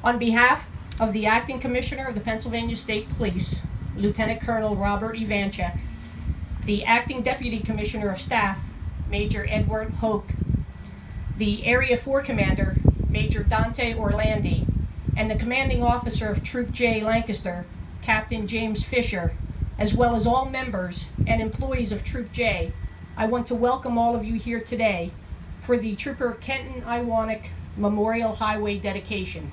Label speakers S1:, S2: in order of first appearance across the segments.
S1: On behalf of the Acting Commissioner of the Pennsylvania State Police, Lieutenant Colonel Robert Iwaniec, the Acting Deputy Commissioner of Staff, Major Edward Hoke, the Area 4 Commander, Major Dante Orlandi, and the Commanding Officer of Troop J Lancaster, Captain James Fisher, as well as all members and employees of Troop J, I want to welcome all of you here today for the Trooper Kenton Iwaniec Memorial Highway dedication.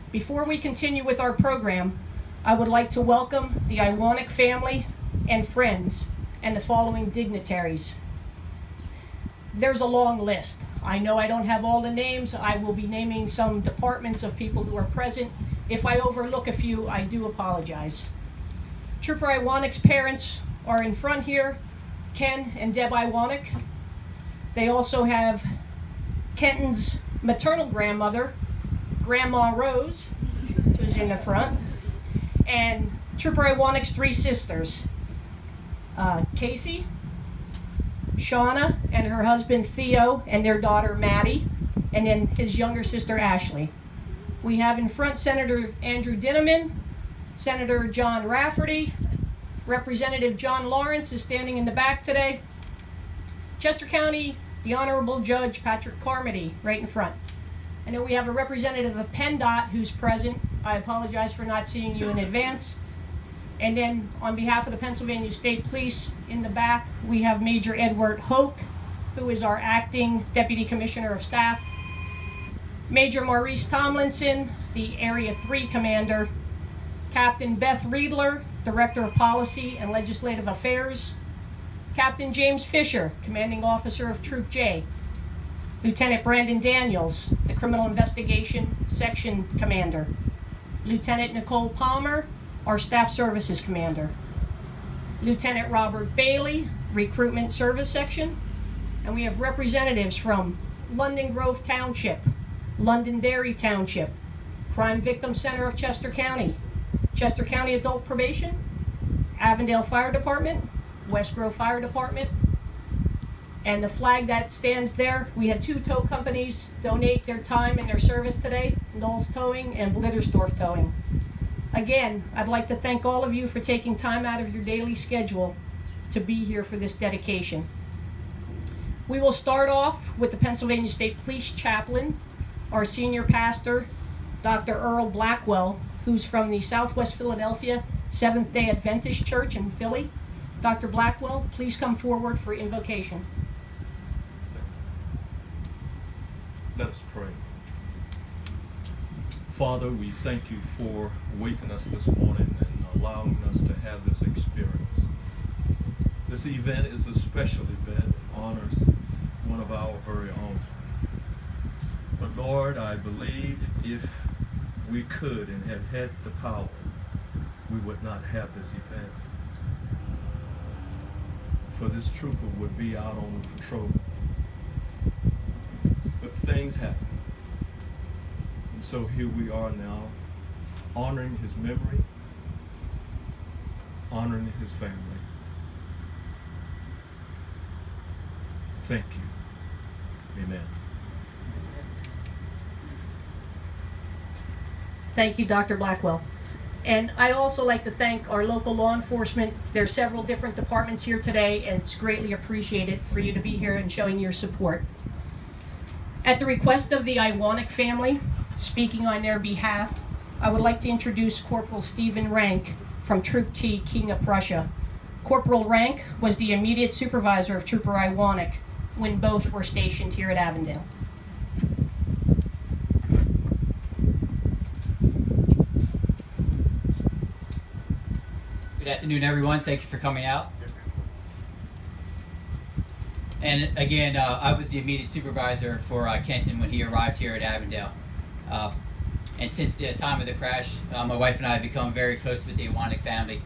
S1: Before we continue with our program, I would like to welcome the Iwaniec family and friends and the following dignitaries. There's a long list. I know I don't have all the names. I will be naming some departments of people who are present. If I overlook a few, I do apologize. Trooper Iwaniec's parents are in front here, Ken and Deb Iwaniec. They also have Kenton's maternal grandmother, Grandma Rose, who's in the front, and Trooper Iwaniec's three sisters, Casey, Shauna and her husband Theo and their daughter Maddie, and then his younger sister Ashley. We have in front Senator Andrew Dinniman, Senator John Rafferty, Representative John Lawrence is standing in the back today. Chester County, the Honorable Judge Patrick Carmody right in front. I know we have a representative of PennDOT who's present. I apologize for not seeing you in advance. And then on behalf of the Pennsylvania State Police in the back, we have Major Edward Hoke, who is our Acting Deputy Commissioner of Staff. Major Maurice Tomlinson, the Area 3 Commander. Captain Beth Riedler, Director of Policy and Legislative Affairs. Captain James Fisher, Commanding Officer of Troop J. Lieutenant Brandon Daniels, the Criminal Investigation Section Commander. Lieutenant Nicole Palmer, our Staff Services Commander. Lieutenant Robert Bailey, Recruitment Service Section. And we have representatives from London Grove Township, Londonderry Township, Crime Victim Center of Chester County, Chester County Adult Probation, Avondale Fire Department, West Grove Fire Department, and the flag that stands there, we had two tow companies donate their time and their service today, Knowles Towing and Blittersdorf Towing. Again, I'd like to thank all of you for taking time out of your daily schedule to be here for this dedication. We will start off with the Pennsylvania State Police Chaplain, our senior pastor, Dr. Earl Blackwell, who's from the Southwest Philadelphia Seventh-day Adventist Church in Philly. Dr. Blackwell, please come forward for invocation.
S2: Let us pray. Father, we thank you for waking us this morning and allowing us to have this experience. This event is a special event. It honors one of our very own. But Lord, I believe if we could and had the power, we would not have this event. For this trooper would be out on patrol. But things happen. And so here we are now, honoring his memory, honoring his family. Thank you. Amen.
S1: Thank you, Dr. Blackwell. And I'd also like to thank our local law enforcement. There's several different departments here today, and it's greatly appreciated for you to be here and showing your support. At the request of the Iwaniec family, speaking on their behalf, I would like to introduce Corporal Stephen Rank from Troop T, King of Prussia. Corporal Rank was the immediate supervisor of Trooper Iwaniec when both were stationed here at Avondale.
S3: Good afternoon, everyone. Thank you for coming out. And again, I was the immediate supervisor for Kenton when he arrived here at Avondale. And since the time of the crash, my wife and I have become very close with the Iwaniec family.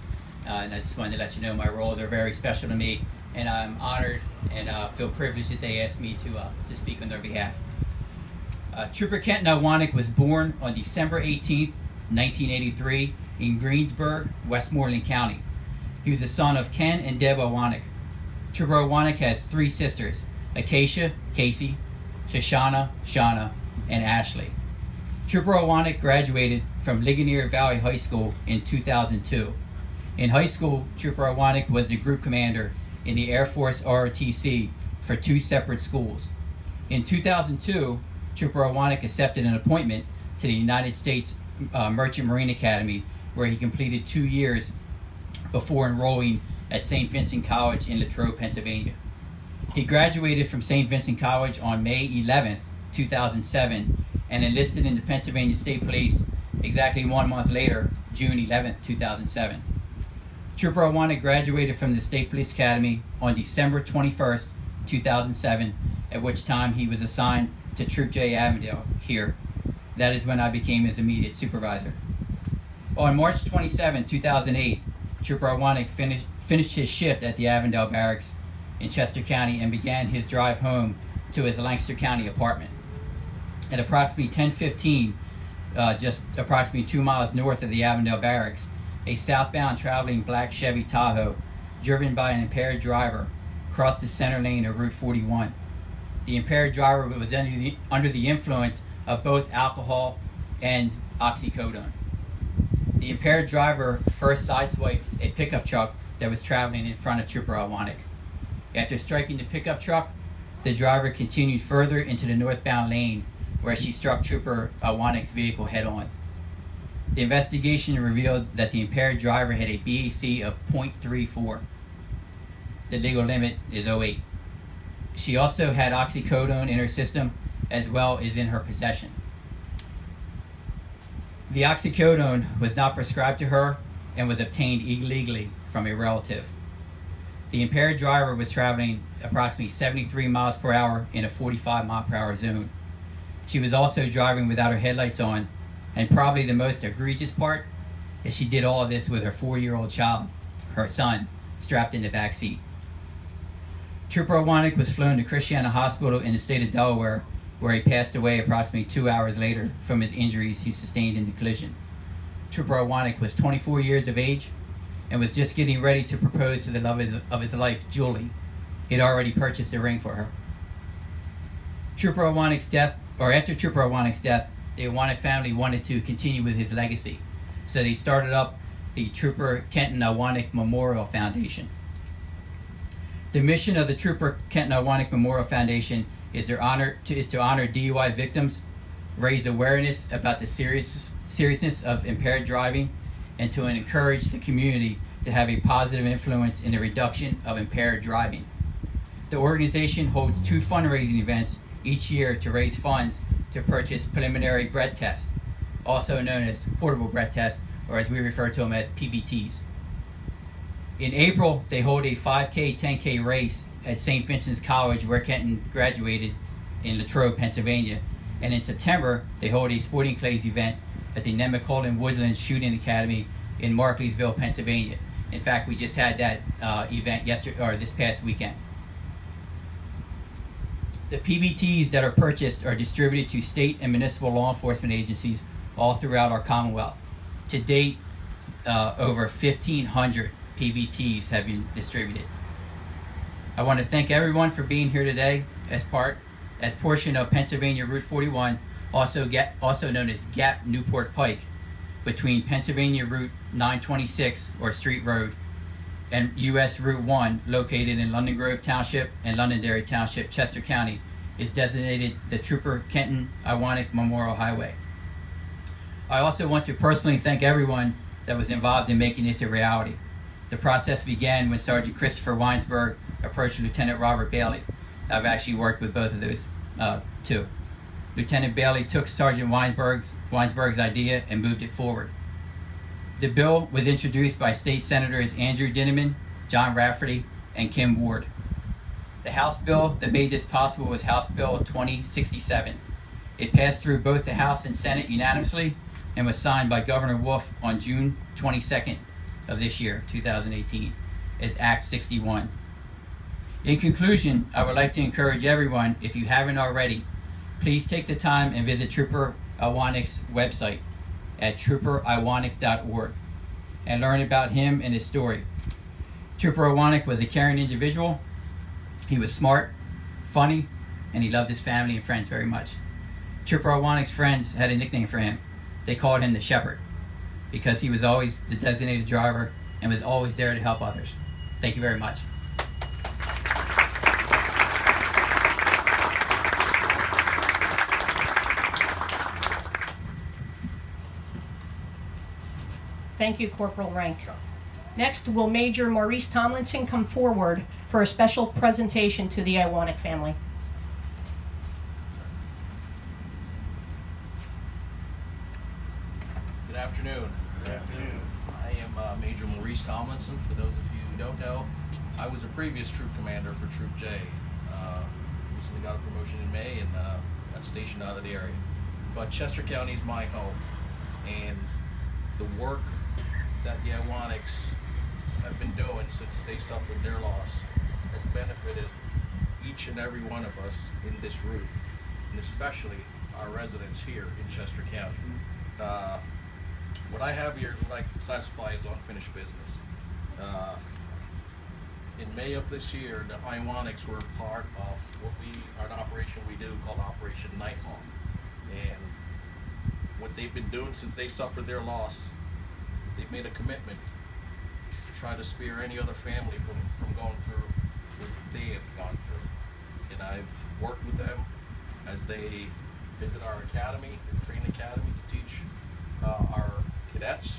S3: And I just wanted to let you know my role. They're very special to me, and I'm honored and feel privileged that they asked me to speak on their behalf. Trooper Kenton Iwaniec was born on December 18th, 1983 in Greensburg, Westmoreland County. He was the son of Ken and Deb Iwaniec. Trooper Iwaniec has three sisters, Acacia, Casey, Shoshana, Shauna, and Ashley. Trooper Iwaniec graduated from Ligonier Valley High School in 2002. In high school, Trooper Iwaniec was the group commander in the Air Force ROTC for 2 separate schools. In 2002, Trooper Iwaniec accepted an appointment to the United States Merchant Marine Academy, where he completed 2 years before enrolling at St. Vincent College in Latrobe, Pennsylvania. He graduated from St. Vincent College on May 11th, 2007, and enlisted in the Pennsylvania State Police exactly 1 month later, June 11th, 2007. Trooper Iwaniec graduated from the State Police Academy on December 21st, 2007, at which time he was assigned to Troop J Avondale here. That is when I became his immediate supervisor. On March 27, 2008, Trooper Iwaniec finished his shift at the Avondale Barracks in Chester County and began his drive home to his Lancaster County apartment. At approximately 10:15, just approximately 2 miles north of the Avondale Barracks, a southbound traveling black Chevy Tahoe, driven by an impaired driver, crossed the center lane of Route 41. The impaired driver was under the influence of both alcohol and oxycodone. The impaired driver first sideswiped a pickup truck that was traveling in front of Trooper Iwaniec. After striking the pickup truck, the driver continued further into the northbound lane, where she struck Trooper Iwaniec's vehicle head-on. The investigation revealed that the impaired driver had a BAC of .34. The legal limit is 0.8. She also had oxycodone in her system, as well as in her possession. The oxycodone was not prescribed to her and was obtained illegally from a relative. The impaired driver was traveling approximately 73 miles per hour in a 45 mile per hour zone. She was also driving without her headlights on, and probably the most egregious part is she did all of this with her 4-year-old child, her son, strapped in the back seat. Trooper Iwaniec was flown to Christiana Hospital in the state of Delaware, where he passed away approximately 2 hours later from his injuries he sustained in the collision. Trooper Iwaniec was 24 years of age and was just getting ready to propose to the love of his life, Julie. He had already purchased a ring for her. After Trooper Iwaniec's death, the Iwaniec family wanted to continue with his legacy, so they started up the Trooper Kenton Iwaniec Memorial Foundation. The mission of the Trooper Kenton Iwaniec Memorial Foundation is to honor DUI victims, raise awareness about the seriousness of impaired driving, and to encourage the community to have a positive influence in the reduction of impaired driving. The organization holds 2 fundraising events each year to raise funds to purchase preliminary breath tests, also known as portable breath tests, or as we refer to them as PBTs. In April, they hold a 5K, 10K race at St. Vincent's College, where Kenton graduated, in Latrobe, Pennsylvania. And in September, they hold a sporting clays event at the Nemacolin Woodlands Shooting Academy in Markleysville, Pennsylvania. In fact, we just had that event this past weekend. The PBTs that are purchased are distributed to state and municipal law enforcement agencies all throughout our Commonwealth. To date, over 1,500 PBTs have been distributed. I want to thank everyone for being here today as portion of Pennsylvania Route 41, also known as Gap Newport Pike, between Pennsylvania Route 926 or Street Road and US Route 1, located in London Grove Township and Londonderry Township, Chester County, is designated the Trooper Kenton Iwaniec Memorial Highway. I also want to personally thank everyone that was involved in making this a reality. The process began when Sergeant Christopher Weinsberg approached Lieutenant Robert Bailey. I've actually worked with both of those two. Lieutenant Bailey took Sergeant Weinsberg's idea and moved it forward. The bill was introduced by State Senators Andrew Dinniman, John Rafferty, and Kim Ward. The House bill that made this possible was House Bill 2067. It passed through both the House and Senate unanimously and was signed by Governor Wolf on June 22nd of this year, 2018, as Act 61. In conclusion, I would like to encourage everyone, if you haven't already, please take the time and visit Trooper Iwaniec's website at trooperiwaniec.org and learn about him and his story. Trooper Iwaniec was a caring individual. He was smart, funny, and he loved his family and friends very much. Trooper Iwanic's friends had a nickname for him. They called him the Shepherd because he was always the designated driver and was always there to help others. Thank you very much.
S1: Thank you, Corporal Rank. Next, will Major Maurice Tomlinson come forward for a special presentation to the Iwaniec family?
S4: Good afternoon. Good afternoon. I am Major Maurice Tomlinson. For those of you who don't know, I was a previous troop commander for Troop J. Recently got a promotion in May and got stationed out of the area. But Chester County is my home, and the work that the Iwanics have been doing since they suffered their loss has benefited each and every one of us in this route, and especially our residents here in Chester County. What I have here is what I classify as unfinished business. In May of this year, the Iwanics were part of an operation we do called Operation Nighthawk. And what they've been doing since they suffered their loss, they've made a commitment to try to spare any other family from going through what they have gone through. And I've worked with them as they visit our academy, the training academy, to teach our cadets.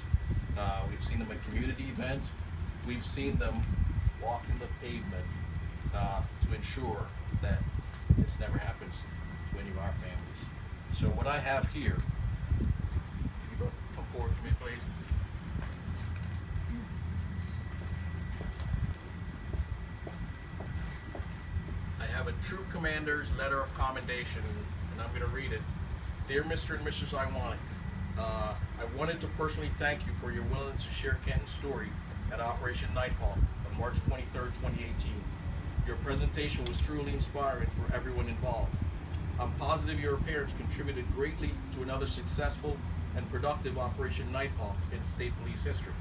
S4: We've seen them at community events. We've seen them walking the pavement to ensure that this never happens to any of our families. So what I have here, you both come forward for me, please. I have a troop commander's letter of commendation, and I'm going to read it. Dear Mr. and Mrs. Iwaniec, I wanted to personally thank you for your willingness to share Kenton's story at Operation Nighthawk on March 23rd, 2018. Your presentation was truly inspiring for everyone involved. I'm positive your appearance contributed greatly to another successful and productive Operation Nighthawk in state police history.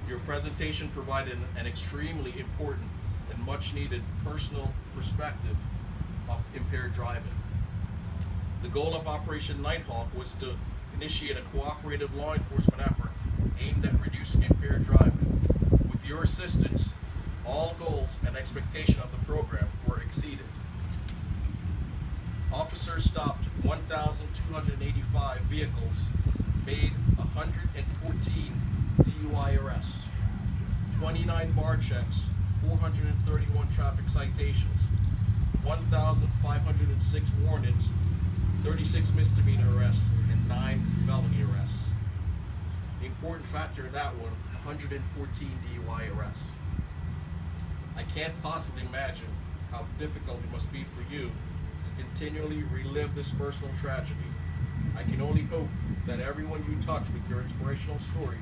S4: Your presentation provided an extremely important and much needed personal perspective of impaired driving. The goal of Operation Nighthawk was to initiate a cooperative law enforcement effort aimed at reducing impaired driving. With your assistance, all goals and expectations of the program were exceeded. Officers stopped 1,285 vehicles, made 114 DUI arrests, 29 bar checks, 431 traffic citations, 1,506 warnings, 36 misdemeanor arrests, and 9 felony arrests. The important factor in that one, 114 DUI arrests. I can't possibly imagine how difficult it must be for you to continually relive this personal tragedy. I can only hope that everyone you touch with your inspirational story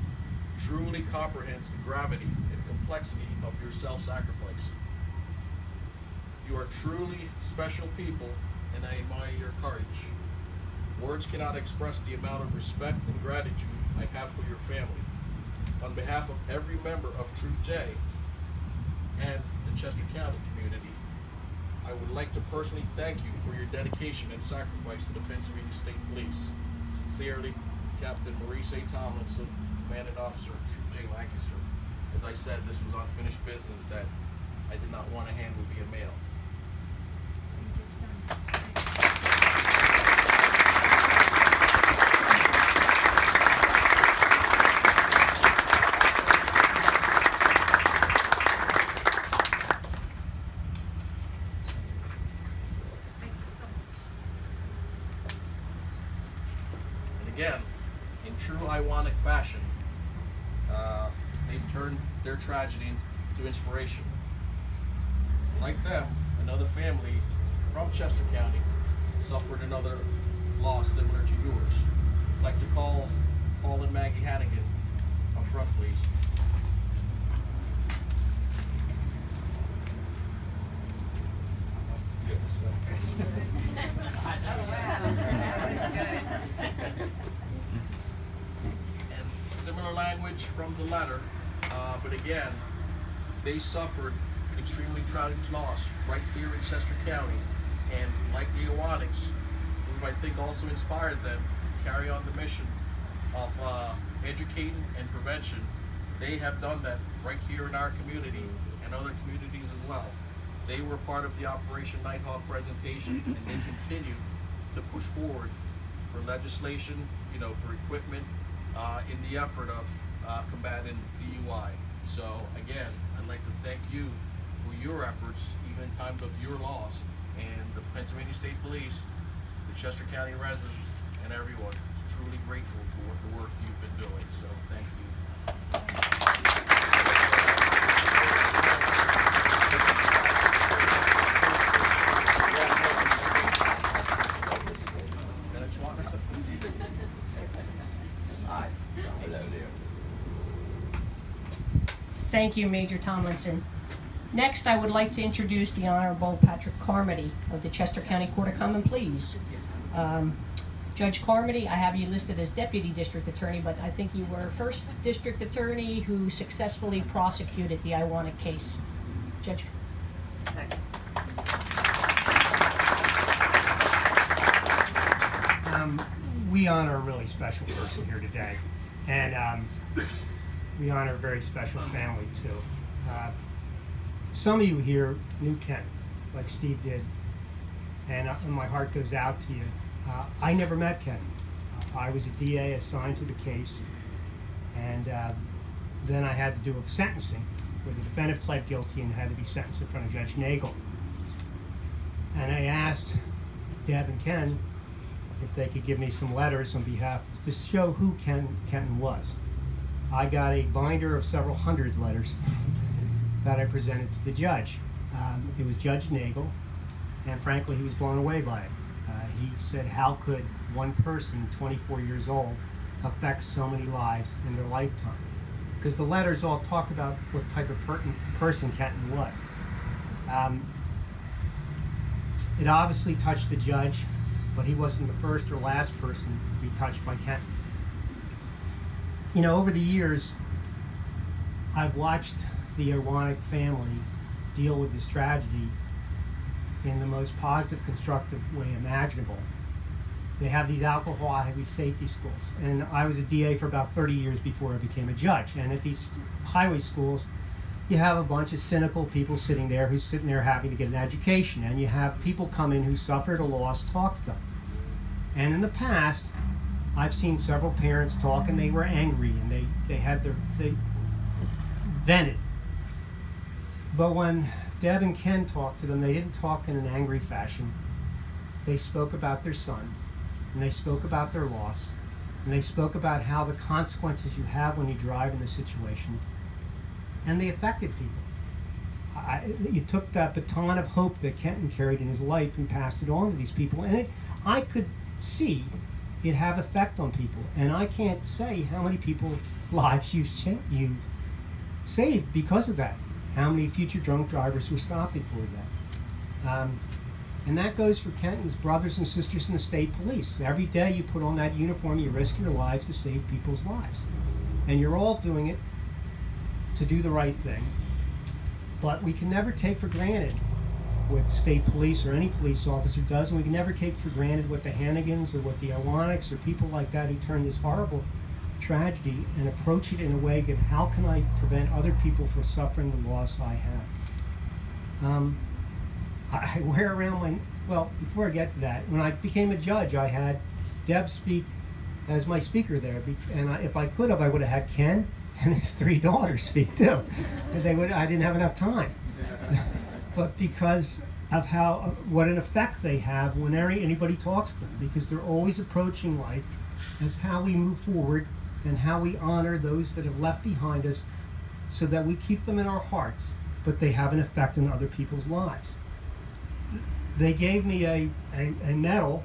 S4: truly comprehends the gravity and complexity of your self-sacrifice. You are truly special people, and I admire your courage. Words cannot express the amount of respect and gratitude I have for your family. On behalf of every member of Troop J and the Chester County community, I would like to personally thank you for your dedication and sacrifice to the Pennsylvania State Police. Sincerely, Captain Maurice A. Tomlinson, Commanding Officer, Troop J Lancaster. As I said, this was unfinished business that I did not want to handle via mail. Again, in true Iwaniec fashion, they've turned their tragedy into inspiration. Like them, another family from Chester County suffered another loss similar to yours. I'd like to call Paul and Maggie Hannigan up front, please. Similar language from the letter, but again, they suffered extremely tragic loss right here in Chester County, and like the Iwanics, who I think also inspired them to carry on the mission of educating and prevention. They have done that right here in our community and other communities as well. They were part of the Operation Nighthawk presentation, and they continue to push forward for legislation, for equipment in the effort of combating DUI. So again, I'd like to thank you for your efforts, even in times of your loss, and the Pennsylvania State Police, the Chester County residents, and everyone. Truly grateful for the work you've been doing. So thank you.
S1: Thank you, Major Tomlinson. Next, I would like to introduce the Honorable Patrick Carmody of the Chester County Court of Common Pleas. Judge Carmody, I have you listed as Deputy District Attorney, but I think you were first District Attorney who successfully prosecuted the Iwaniec case. Judge.
S5: We honor a really special person here today, and we honor a very special family too. Some of you here knew Kenton, like Steve did, and my heart goes out to you. I never met Kenton. I was a DA assigned to the case, and then I had to do a sentencing where the defendant pled guilty and had to be sentenced in front of Judge Nagel. And I asked Deb and Ken if they could give me some letters on behalf to show who Kenton was. I got a binder of several hundred letters that I presented to the judge. It was Judge Nagel, and frankly, he was blown away by it. He said, how could one person, 24 years old, affect so many lives in their lifetime? Because the letters all talked about what type of person Kenton was. It obviously touched the judge, but he wasn't the first or last person to be touched by Kenton. Over the years, I've watched the Iwaniec family deal with this tragedy in the most positive, constructive way imaginable. They have these alcohol-heavy safety schools, and I was a DA for about 30 years before I became a judge. And at these highway schools, you have a bunch of cynical people sitting there who's sitting there having to get an education, and you have people come in who suffered a loss, talk to them. And in the past, I've seen several parents talk, and they were angry, and they vented. But when Deb and Ken talked to them, they didn't talk in an angry fashion. They spoke about their son, and they spoke about their loss, and they spoke about how the consequences you have when you drive in this situation, and they affected people. You took that baton of hope that Kenton carried in his life and passed it on to these people, and I could see it have effect on people, and I can't say how many people's lives you've saved because of that. How many future drunk drivers were stopped because of that. And that goes for Kenton's brothers and sisters in the state police. Every day you put on that uniform, you risk your lives to save people's lives. And you're all doing it to do the right thing. But we can never take for granted what state police or any police officer does, and we can never take for granted what the Hannigans or what the Iwanics or people like that who turn this horrible tragedy and approach it in a way that how can I prevent other people from suffering the loss I have. I wear around before I get to that, when I became a judge, I had Deb speak as my speaker there, and if I could have, I would have had Ken and his 3 daughters speak too. I didn't have enough time. But because of what an effect they have whenever anybody talks to them, because they're always approaching life as how we move forward and how we honor those that have left behind us so that we keep them in our hearts, but they have an effect on other people's lives. They gave me a medal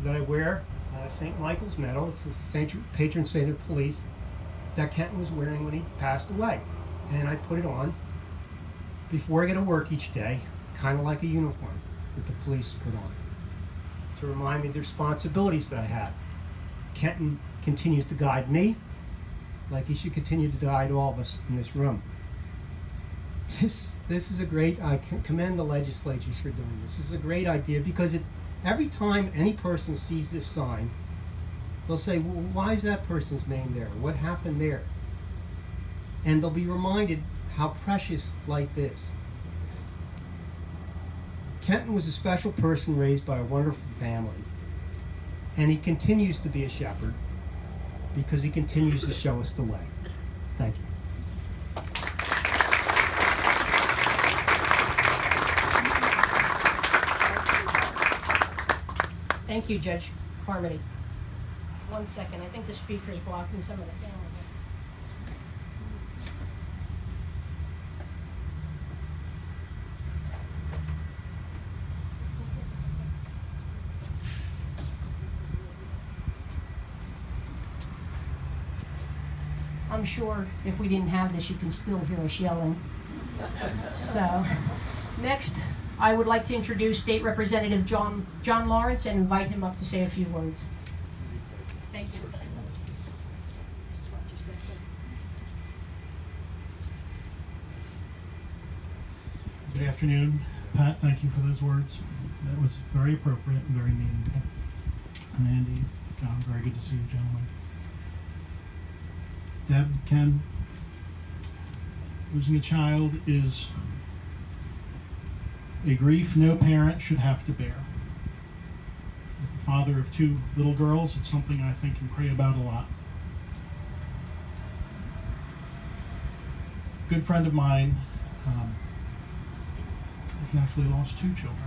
S5: that I wear, St. Michael's medal. It's the patron saint of police that Kenton was wearing when he passed away. And I put it on before I go to work each day, kind of like a uniform that the police put on, to remind me of the responsibilities that I have. Kenton continues to guide me like he should continue to guide all of us in this room. This is a great, I commend the legislatures for doing this. This is a great idea because Every time any person sees this sign, they'll say, well, why is that person's name there? What happened there? And they'll be reminded how precious life is. Kenton was a special person raised by a wonderful family, and he continues to be a shepherd because he continues to show us the way. Thank you.
S1: Thank you, Judge Carmody. 1 second, I think the speaker's blocking some of the family. I'm sure if we didn't have this, you can still hear us yelling. So, next, I would like to introduce State Representative John Lauritsen and invite him up to say a few words. Thank you.
S6: Good afternoon, Pat. Thank you for those words. That was very appropriate and very meaningful. And Andy, John, very good to see you, gentlemen. Deb, Ken, losing a child is a grief no parent should have to bear. As the father of 2 little girls, it's something I think and pray about a lot. A good friend of mine, he actually lost 2 children.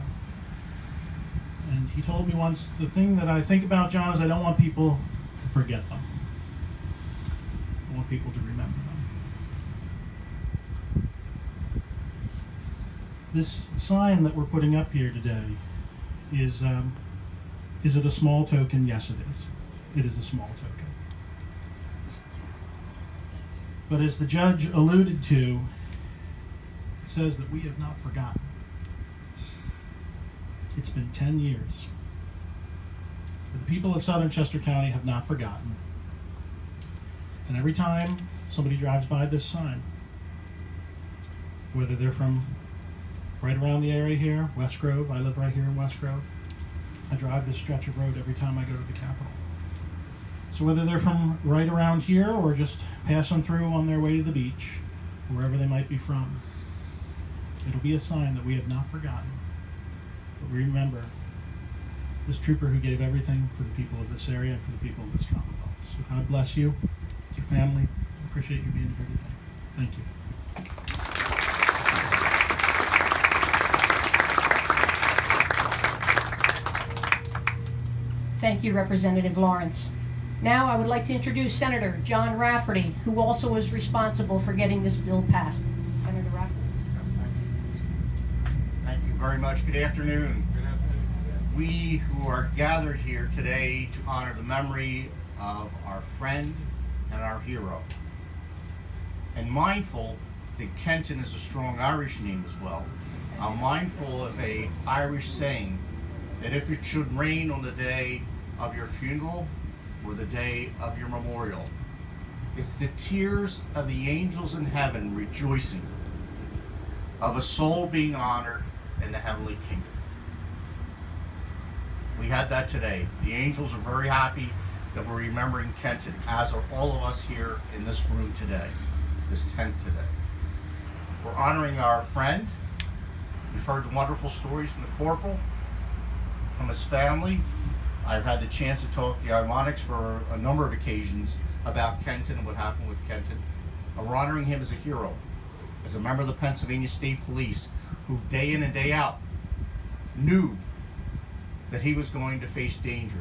S6: And he told me once, the thing that I think about, John, is I don't want people to forget them. I want people to remember them. This sign that we're putting up here today is it a small token? Yes, it is. It is a small token. But as the judge alluded to, it says that we have not forgotten. It's been 10 years. But the people of southern Chester County have not forgotten. And every time somebody drives by this sign, whether they're from right around the area here, West Grove, I live right here in West Grove. I drive this stretch of road every time I go to the Capitol. So whether they're from right around here or just passing through on their way to the beach, wherever they might be from, it'll be a sign that we have not forgotten. But we remember this trooper who gave everything for the people of this area and for the people of this Commonwealth. So God bless you, your family. I appreciate you being here today. Thank you.
S1: Thank you, Representative Lawrence. Now I would like to introduce Senator John Rafferty, who also was responsible for getting this bill passed. Senator Rafferty.
S4: Thank you very much. Good afternoon. We who are gathered here today to honor the memory of our friend and our hero, and mindful that Kenton is a strong Irish name as well, I'm mindful of a Irish saying that if it should rain on the day of your funeral or the day of your memorial, it's the tears of the angels in heaven rejoicing of a soul being honored in the heavenly kingdom. We had that today. The angels are very happy that we're remembering Kenton, as are all of us here in this room today, this tent today. We're honoring our friend. We've heard the wonderful stories from the corporal, from his family. I've had the chance to talk to the Iwanics for a number of occasions about Kenton and what happened with Kenton. And we're honoring him as a hero, as a member of the Pennsylvania State Police, who day in and day out knew that he was going to face danger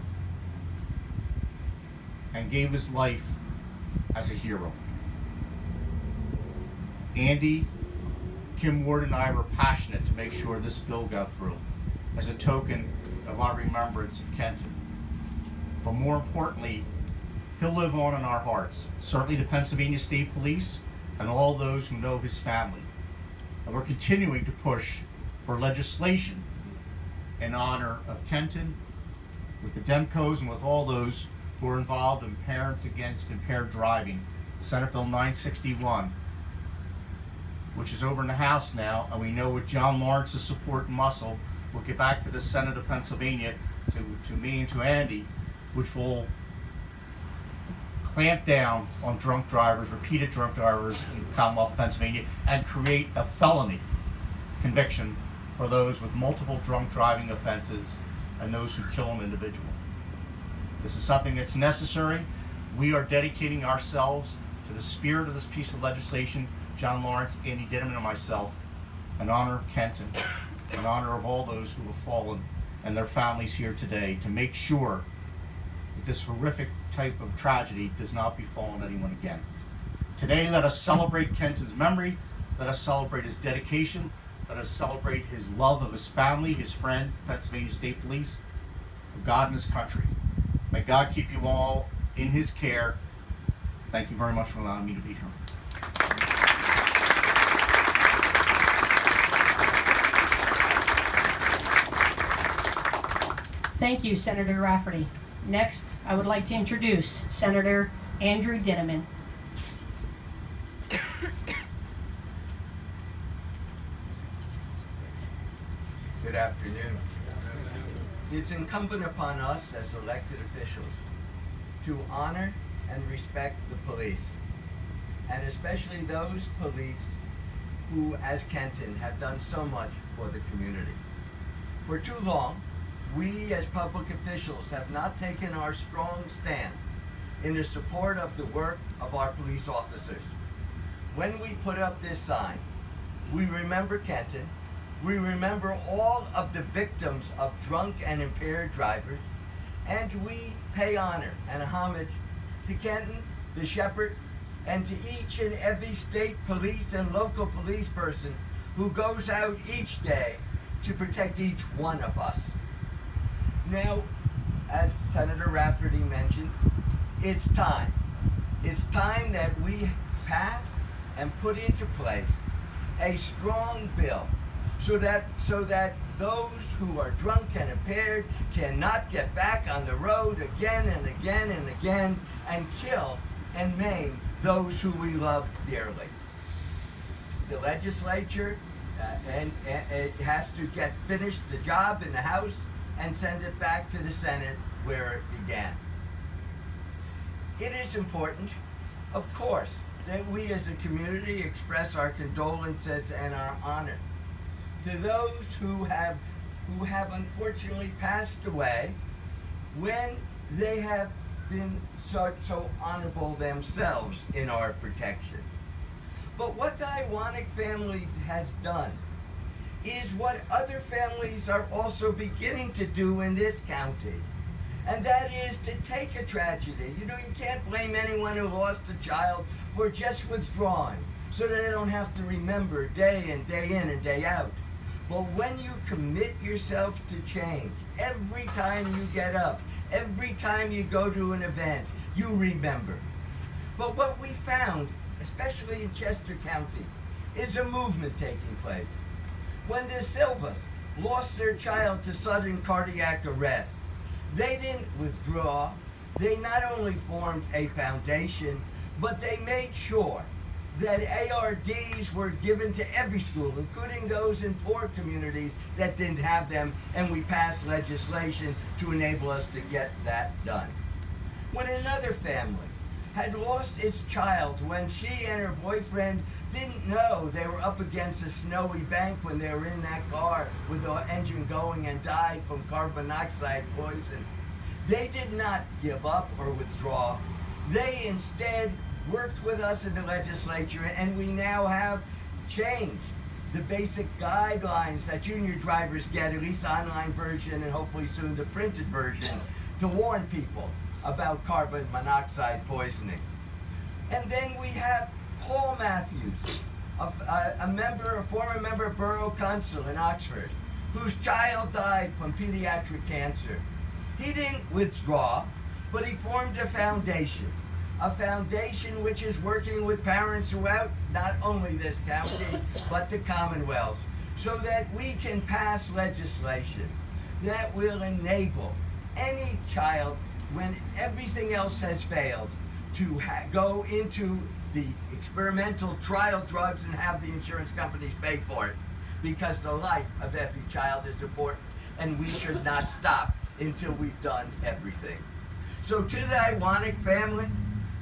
S4: and gave his life as a hero. Andy, Kim Ward, and I were passionate to make sure this bill got through as a token of our remembrance of Kenton. But more importantly, he'll live on in our hearts, certainly the Pennsylvania State Police and all those who know his family. And we're continuing to push for legislation in honor of Kenton, with the Demcos and with all those who are involved in Parents Against Impaired Driving, Senate Bill 961, which is over in the House now, and we know with John Lawrence's support and muscle,
S7: will get back to the Senate of Pennsylvania, to me and to Andy, which will clamp down on drunk drivers, repeated drunk drivers in the Commonwealth of Pennsylvania, and create a felony conviction for those with multiple drunk driving offenses and those who kill an individual. This is something that's necessary. We are dedicating ourselves to the spirit of this piece of legislation, John Lawrence, Andy Ditterman, and myself, in honor of Kenton, in honor of all those who have fallen and their families here today, to make sure that this horrific type of tragedy does not befall anyone again. Today, let us celebrate Kenton's memory. Let us celebrate his dedication. Let us celebrate his love of his family, his friends, the Pennsylvania State Police, of God and his country. May God keep you all in his care. Thank you very much for allowing me to be here.
S1: Thank you, Senator Rafferty. Next, I would like to introduce Senator Andrew Ditterman.
S8: Good afternoon. It's incumbent upon us as elected officials to honor and respect the police, and especially those police who, as Kenton, have done so much for the community. For too long, we as public officials have not taken our strong stand in the support of the work of our police officers. When we put up this sign, we remember Kenton, we remember all of the victims of drunk and impaired drivers, and we pay honor and homage to Kenton, the shepherd, and to each and every state police and local police person who goes out each day to protect each one of us. Now, as Senator Rafferty mentioned, it's time. It's time that we pass and put into place a strong bill so that those who are drunk and impaired cannot get back on the road again and again and again and kill and maim those who we love dearly. The legislature it has to get finished the job in the House and send it back to the Senate where it began. It is important, of course, that we as a community express our condolences and our honor to those who have unfortunately passed away when they have been so honorable themselves in our protection. But what the Iwaniec family has done is what other families are also beginning to do in this county. And that is to take a tragedy. You know, you can't blame anyone who lost a child for just withdrawing so that they don't have to remember day in, day in, and day out. But when you commit yourself to change, every time you get up, every time you go to an event, you remember. But what we found, especially in Chester County, is a movement taking place. When the Silvas lost their child to sudden cardiac arrest, they didn't withdraw. They not only formed a foundation, but they made sure that ARDs were given to every school, including those in poor communities that didn't have them, and we passed legislation to enable us to get that done. When another family had lost its child when she and her boyfriend didn't know they were up against a snowy bank when they were in that car with the engine going and died from carbon monoxide poison, they did not give up or withdraw. They instead worked with us in the legislature, and we now have changed the basic guidelines that junior drivers get, at least the online version and hopefully soon the printed version, to warn people about carbon monoxide poisoning. And then we have Paul Matthews, a former member of Borough Council in Oxford, whose child died from pediatric cancer. He didn't withdraw, but he formed a foundation which is working with parents throughout not only this county, but the Commonwealth, so that we can pass legislation that will enable any child, when everything else has failed, to go into the experimental trial drugs and have the insurance companies pay for it. because the life of every child is important, and we should not stop until we've done everything. So to the Iwaniec family,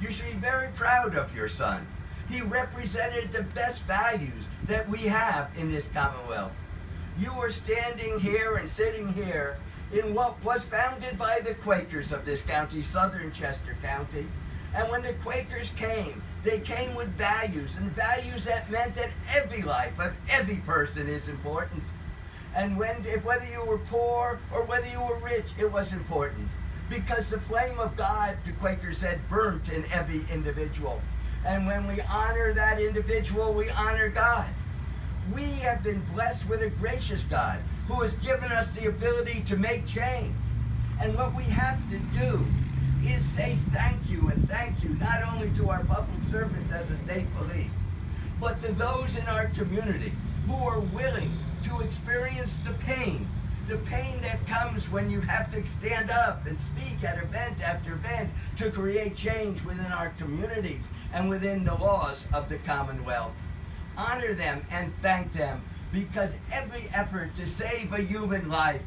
S8: you should be very proud of your son. He represented the best values that we have in this Commonwealth. You are standing here and sitting here in what was founded by the Quakers of this county, southern Chester County. And when the Quakers came, they came with values, and values that meant that every life of every person is important. And whether you were poor or whether you were rich, it was important. Because the flame of God, the Quakers said, burnt in every individual. And when we honor that individual, we honor God. We have been blessed with a gracious God who has given us the ability to make change. And what we have to do is say thank you, and thank you not only to our public servants as the state police, but to those in our community who are willing to experience the pain that comes when you have to stand up and speak at event after event to create change within our communities and within the laws of the Commonwealth. Honor them and thank them, because every effort to save a human life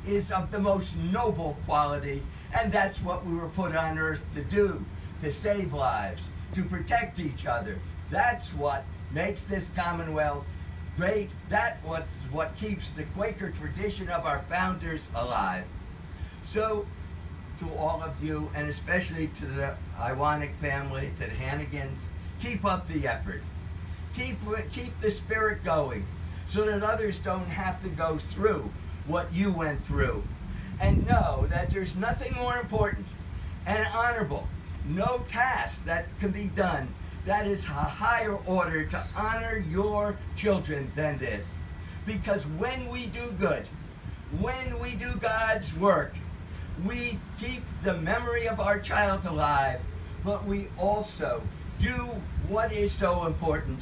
S8: is of the most noble quality, and that's what we were put on earth to do, to save lives, to protect each other. That's what makes this Commonwealth great. That's what keeps the Quaker tradition of our founders alive. So, to all of you, and especially to the Iwaniec family, to the Hannigans, keep up the effort. Keep the spirit going, so that others don't have to go through what you went through. And know that there's nothing more important and honorable, no task that can be done that is a higher order to honor your children than this. Because when we do good, when we do God's work, we keep the memory of our child alive, but we also do what is so important.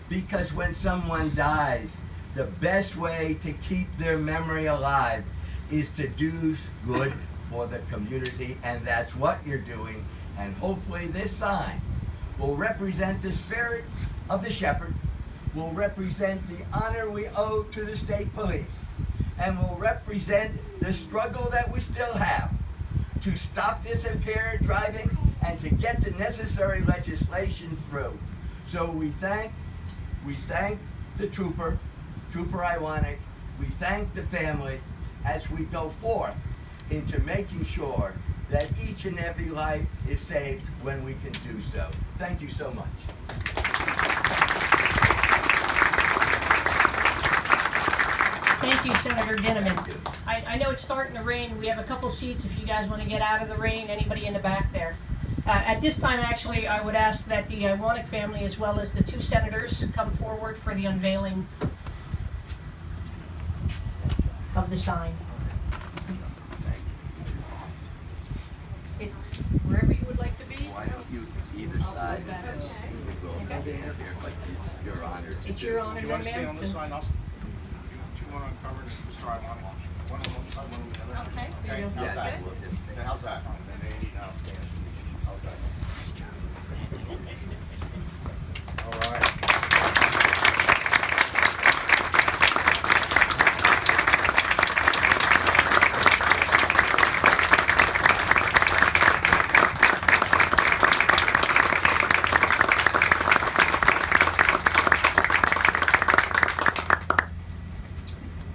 S8: Because when someone dies, the best way to keep their memory alive is to do good for the community, and that's what you're doing. And hopefully this sign will represent the spirit of the shepherd, will represent the honor we owe to the state police, and will represent the struggle that we still have to stop this impaired driving and to get the necessary legislation through. So we thank the Trooper Iwaniec, we thank the family as we go forth into making sure that each and every life is saved when we can do so. Thank you so much.
S1: Thank you, Senator Dinniman.
S8: Thank you.
S1: I know it's starting to rain. We have a couple seats if you guys want to get out of the rain. Anybody in the back there? At this time, actually, I would ask that the Iwaniec family, as well as the two senators, come forward for the unveiling of the sign. It's wherever you would like to be.
S8: Why don't you either
S1: I'll
S8: side?
S1: slip that in.
S8: We'll go
S1: Okay.
S8: here, like your honor.
S1: It's your honor,
S7: Do you want to
S1: then,
S7: stay
S1: ma'am.
S7: on this side? You two want to cover it, Mr. Iwaniec? One on one side, one on the other?
S9: Okay.
S7: Okay, how's
S8: Yeah,
S7: that?
S8: we'll just stay.
S7: Okay, how's that? And then Andy now stands. How's that? All right.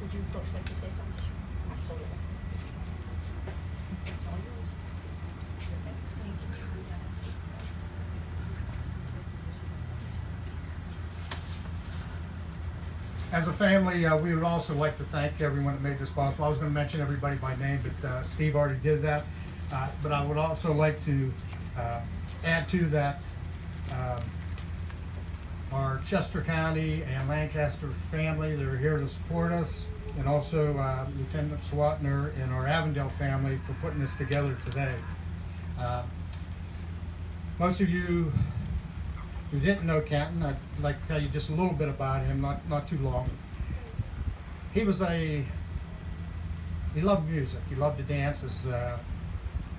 S1: Would you folks like to say something? Absolutely. It's all yours. Okay, thank you.
S5: As a family, we would also like to thank everyone that made this possible. I was going to mention everybody by name, but Steve already did that. But I would also like to add to that our Chester County and Lancaster family that are here to support us, and also Lieutenant Swatner and our Avondale family for putting this together today. Most of you who didn't know Kenton, I'd like to tell you just a little bit about him, not too long. He loved music. He loved to dance. As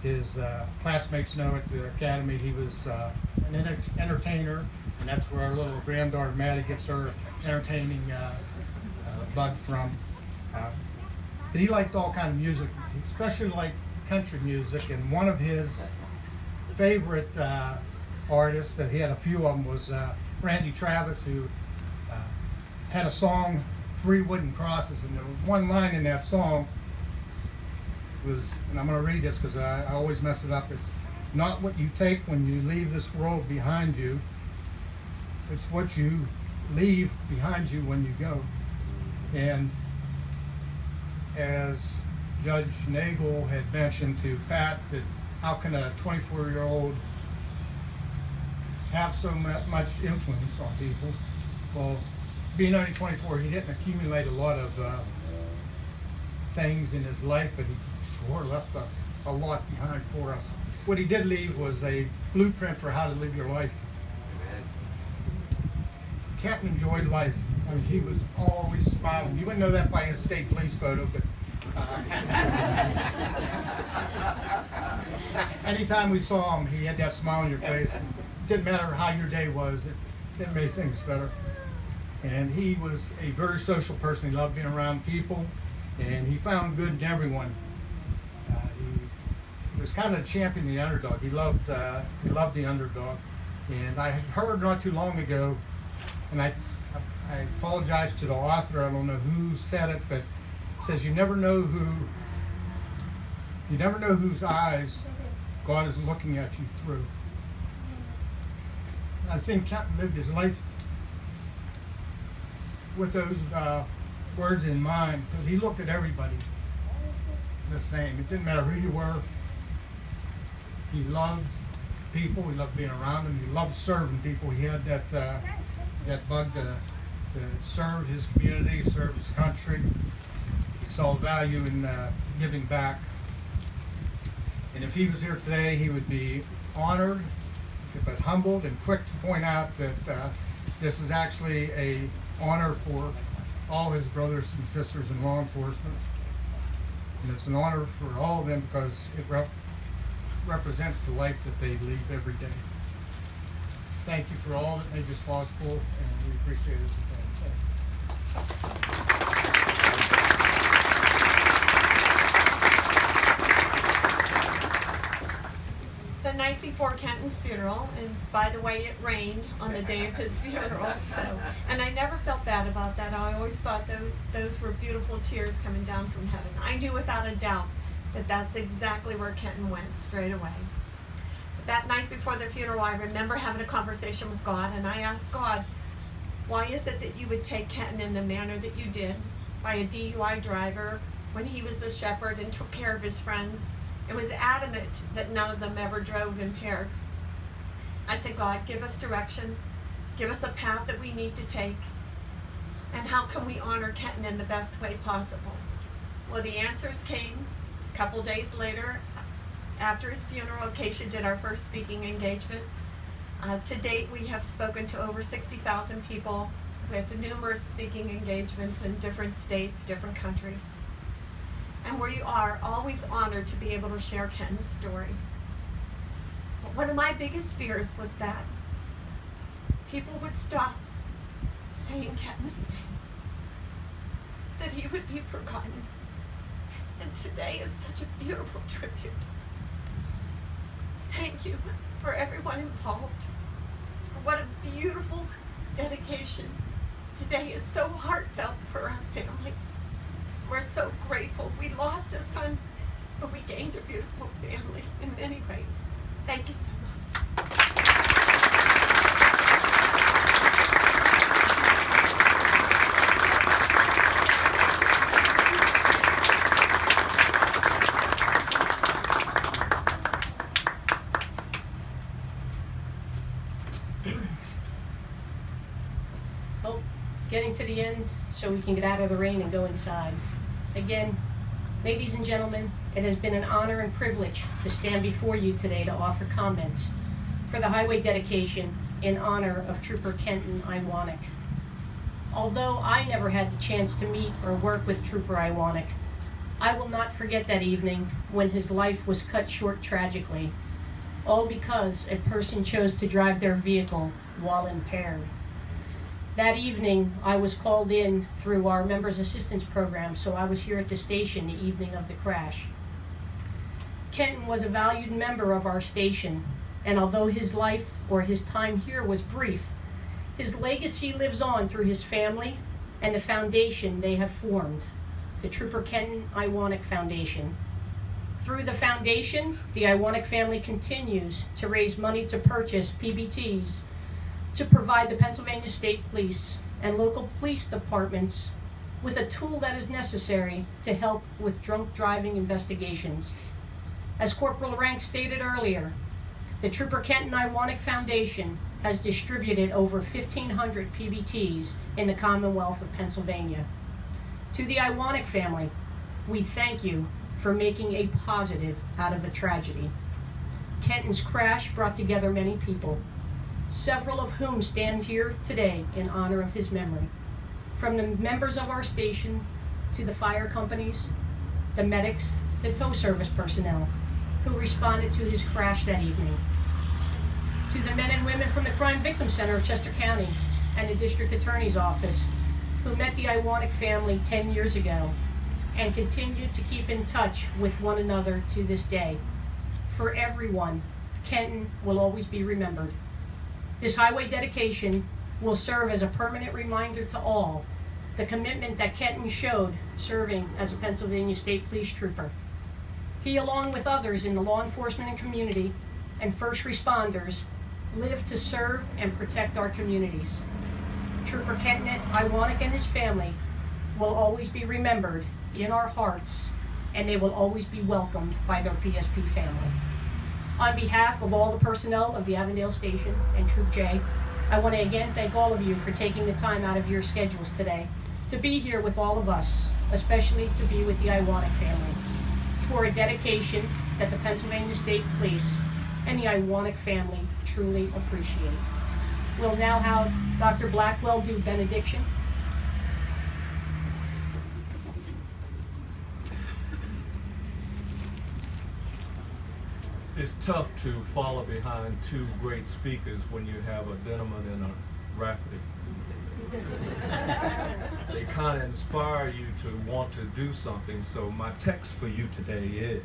S5: his classmates know at the academy, he was an entertainer, and that's where our little granddaughter Maddie gets her entertaining
S9: Bud from. But he liked all kind of music, especially like country music. And one of his favorite artists, that he had a few of them, was Randy Travis, who had a song, Three Wooden Crosses. And there was one line in that song was, and I'm going to read this because I always mess it up. It's not what you take when you leave this world behind you. It's what you leave behind you when you go. And as Judge Nagel had mentioned to Pat, that how can a 24-year-old have so much influence on people? Well, being only 24, he didn't accumulate a lot of things in his life, but he sure left a lot behind for us. What he did leave was a blueprint for how to live your life. Kenton enjoyed life. I mean, he was always smiling. You wouldn't know that by his state police photo, but anytime we saw him, he had that smile on your face. It didn't matter how your day was, it made things better. And he was a very social person. He loved being around people, and he found good in everyone. He was kind of championing the underdog. He loved the underdog. And I heard not too long ago, and I apologize to the author, I don't know who said it, but it says you never know whose eyes God is looking at you through. I think Kenton lived his life with those words in mind, because he looked at everybody the same. It didn't matter who you were. He loved people. He loved being around them. He loved serving people. He had that bug to serve his community, serve his country. He saw value in giving back. And if he was here today, he would be honored, but humbled and quick to point out that this is actually a honor for all his brothers and sisters in law enforcement. And it's an honor for all of them because it represents the life that they lead every day. Thank you for all that made this possible, and we appreciate it.
S10: The night before Kenton's funeral, and by the way, it rained on the day of his funeral, and I never felt bad about that. I always thought those were beautiful tears coming down from heaven. I knew without a doubt that that's exactly where Kenton went, straight away. But that night before the funeral, I remember having a conversation with God, and I asked God, why is it that you would take Kenton in the manner that you did, by a DUI driver, when he was the shepherd and took care of his friends, and was adamant that none of them ever drove impaired? I said, God, give us direction, give us a path that we need to take, and how can we honor Kenton in the best way possible? Well, the answers came a couple days later. After his funeral, Acacia did our first speaking engagement. To date, we have spoken to over 60,000 people with numerous speaking engagements in different states, different countries. And we are always honored to be able to share Kenton's story. But one of my biggest fears was that people would stop saying Kenton's name, that he would be forgotten. And today is such a beautiful tribute. Thank you for everyone involved. What a beautiful dedication. Today is so heartfelt for our family. We're so grateful. We lost a son, but we gained a beautiful family in many ways. Thank you so much.
S1: Well, getting to the end so we can get out of the rain and go inside. Again, ladies and gentlemen, it has been an honor and privilege to stand before you today to offer comments for the highway dedication in honor of Trooper Kenton Iwaniec. Although I never had the chance to meet or work with Trooper Iwaniec, I will not forget that evening when his life was cut short tragically, all because a person chose to drive their vehicle while impaired. That evening, I was called in through our Members Assistance Program, so I was here at the station the evening of the crash. Kenton was a valued member of our station, and although his life or his time here was brief, his legacy lives on through his family and the foundation they have formed, the Trooper Kenton Iwaniec Foundation. Through the foundation, the Iwaniec family continues to raise money to purchase PBTs to provide the Pennsylvania State Police and local police departments with a tool that is necessary to help with drunk driving investigations. As Corporal Rank stated earlier, the Trooper Kenton Iwaniec Foundation has distributed over 1,500 PBTs in the Commonwealth of Pennsylvania. To the Iwaniec family, we thank you for making a positive out of a tragedy. Kenton's crash brought together many people, several of whom stand here today in honor of his memory. From the members of our station to the fire companies, the medics, the tow service personnel who responded to his crash that evening, to the men and women from the Crime Victim Center of Chester County and the District Attorney's Office who met the Iwaniec family 10 years ago and continue to keep in touch with one another to this day. For everyone, Kenton will always be remembered. This highway dedication will serve as a permanent reminder to all the commitment that Kenton showed serving as a Pennsylvania State Police Trooper. He, along with others in the law enforcement and community and first responders, lived to serve and protect our communities. Trooper Kenton Iwaniec and his family will always be remembered in our hearts, and they will always be welcomed by their PSP family. On behalf of all the personnel of the Avondale Station and Troop J, I want to again thank all of you for taking the time out of your schedules today to be here with all of us, especially to be with the Iwaniec family, for a dedication that the Pennsylvania State Police and the Iwaniec family truly appreciate. We'll now have Dr. Blackwell do benediction.
S2: It's tough to follow behind two great speakers when you have a Denman and a Rafferty. They kind of inspire you to want to do something. So my text for you today is,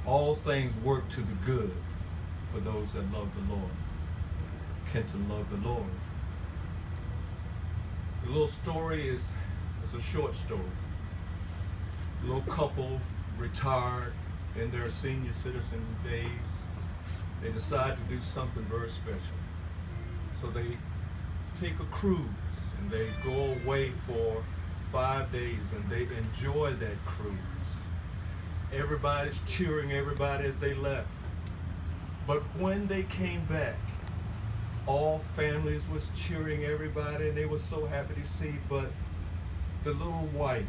S2: all things work to the good for those that love the Lord. Kenton loved the Lord. The little story is a short story. A little couple retired in their senior citizen days. They decide to do something very special. So they take a cruise and they go away for 5 days and they enjoy that cruise. Everybody's cheering everybody as they left. But when they came back, all families was cheering everybody and they were so happy to see, but the little wife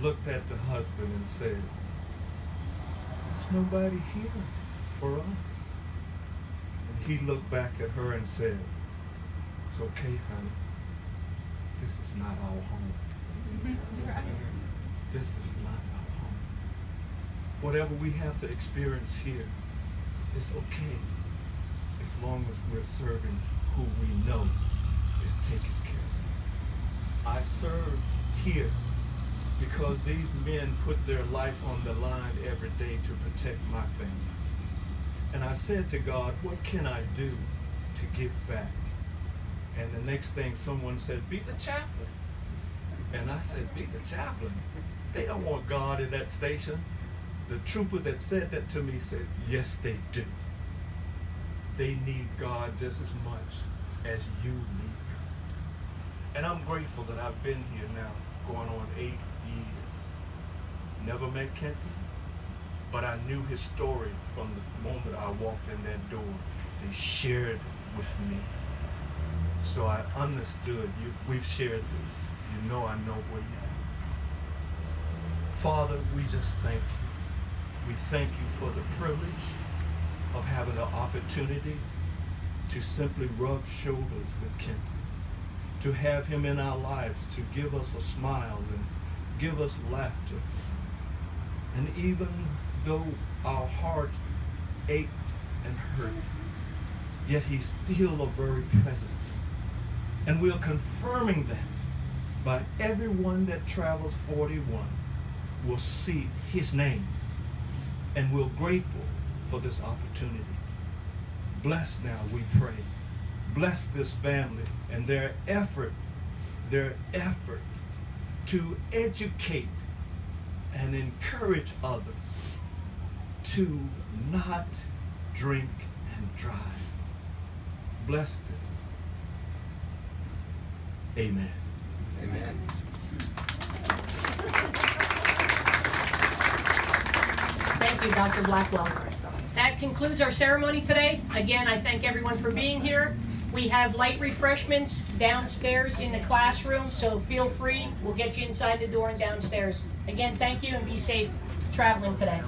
S2: looked at the husband and said, "There's nobody here for us." And he looked back at her and said, "It's okay, honey. This is not our home. This is not our home. Whatever we have to experience here is okay, as long as we're serving who we know is taking care of us. I serve here because these men put their life on the line every day to protect my family. And I said to God, what can I do to give back? And the next thing someone said, be the chaplain. And I said, be the chaplain? They don't want God in that station. The trooper that said that to me said, yes, they do. They need God just as much as you need God. And I'm grateful that I've been here now, going on 8 years. Never met Kenton, but I knew his story from the moment I walked in that door. They shared it with me. So I understood you. We've shared this. You know I know where you're at. Father, we just thank you. We thank you for the privilege of having the opportunity to simply rub shoulders with Kenton, to have him in our lives, to give us a smile and give us laughter. And even though our hearts ache and hurt, yet he's still a very present. And we are confirming that by everyone that travels 41 will see his name. And we're grateful for this opportunity. Bless now, we pray. Bless this family and their effort to educate and encourage others to not drink and drive. Bless them. Amen.
S8: Amen.
S1: Thank you, Dr. Blackwell. That concludes our ceremony today. Again, I thank everyone for being here. We have light refreshments downstairs in the classroom, so feel free. We'll get you inside the door and downstairs. Again, thank you and be safe traveling today.